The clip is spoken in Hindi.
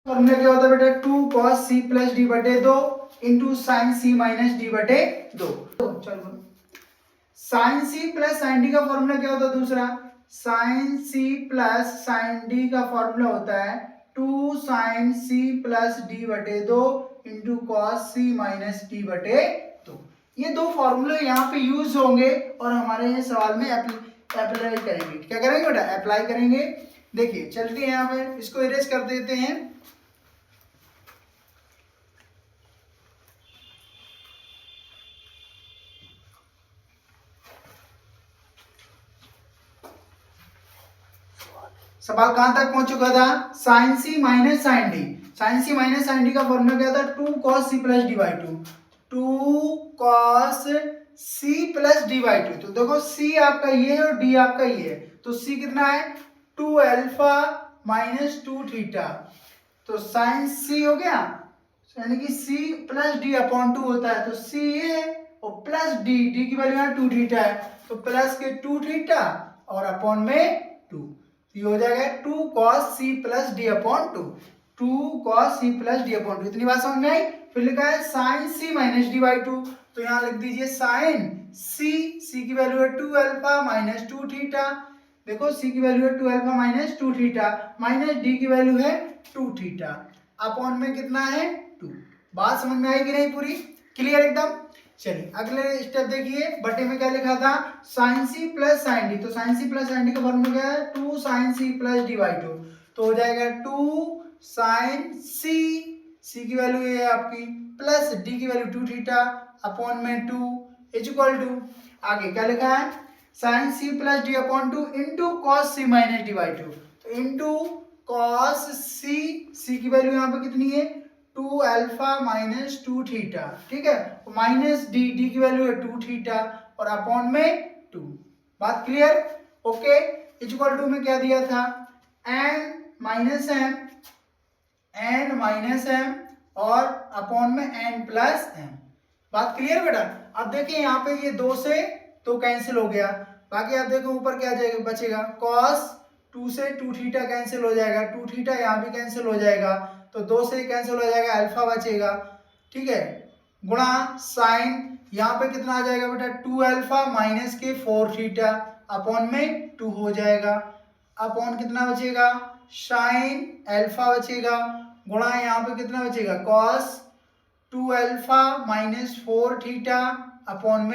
फॉर्मूला क्या होता है बेटा, 2 cos c+d/2 into sine C minus d/2। चलो sine C plus sine D का फॉर्मूला क्या होता है दूसरा, sine C plus sine D का फॉर्मूला होता है 2 sin c+d/2 into cos C minus d/2। ये दो फॉर्मूले यहाँ पे यूज होंगे और हमारे ये सवाल में अप्लाई करेंगे। क्या करेंगे बेटा, अप्लाई करेंगे। देखिए चलते हैं यहाँ पे, इसको इरेज कर देते हैं। सवाल कहां तक पहुंच चुका था, sine C minus sign D. Sign C minus sign D का फॉर्मूला क्या था, 2 cos c+d/2। 2 cos c+d/2। तो देखो c आपका ये है और d आपका ये है, तो c कितना है 2α माइनस 2θ। तो साइन c हो गया, यानी कि c प्लस डी अपॉन 2 होता है, तो c ये है और प्लस डी, डी की वैल्यू यहाँ 2θ है, तो प्लस के 2θ और अपॉन में 2। ये हो जाएगा 2 cos c+d/2। 2 cos c+d/2। इतनी बात समझ में आई। फिर लिखा है साइन सी माइनस d/2, तो यहाँ लिख दीजिए साइन सी की वैल्यू है 2α माइनस 2θ। देखो सी की वैल्यू है 2α माइनस 2θ, माइनस डी की वैल्यू है 2θ, अपॉन में कितना है 2। बात समझ में आई कि नहीं पूरी, क्लियर एकदम। चलिए अगले स्टेप देखिए, बटे में क्या लिखा था, sine C plus sine D. तो sine C plus sine D का फॉर्मूला क्या है, 2 sin c+d/2। तो हो जाएगा 2 sin c की वैल्यू ये है आपकी, प्लस डी की वैल्यू 2θ अपॉन में 2 इज इक्वल टू, आगे क्या लिखा है, sign c+d/2 into cos C minus d/2। तो इंटू कॉस सी की वैल्यू यहाँ पे कितनी है 2α माइनस 2θ, ठीक है, माइनस डी की वैल्यू है 2θ और अपॉन में 2। बात क्लियर, ओके। इक्वल टू में क्या दिया था, n माइनस m और अपॉन में n प्लस m। बात क्लियर बेटा। अब देखिए यहाँ पे ये 2 से 2 कैंसिल हो गया, बाकी आप देखो ऊपर क्या जाएगा, बचेगा cos 2 से 2θ कैंसिल हो जाएगा, 2θ यहाँ भी कैंसिल हो जाएगा, तो 2 से कैंसिल हो जाएगा, अल्फा बचेगा, ठीक है, गुणा साइन यहाँ पे कितना आ जाएगा बेटा 2α माइनस के 4θ अपॉन में 2 हो जाएगा, अपॉन कितना बचेगा साइन अल्फा बचेगा, गुणा यहाँ पे कितना बचेगा cos 2α माइनस 4θ अपॉन में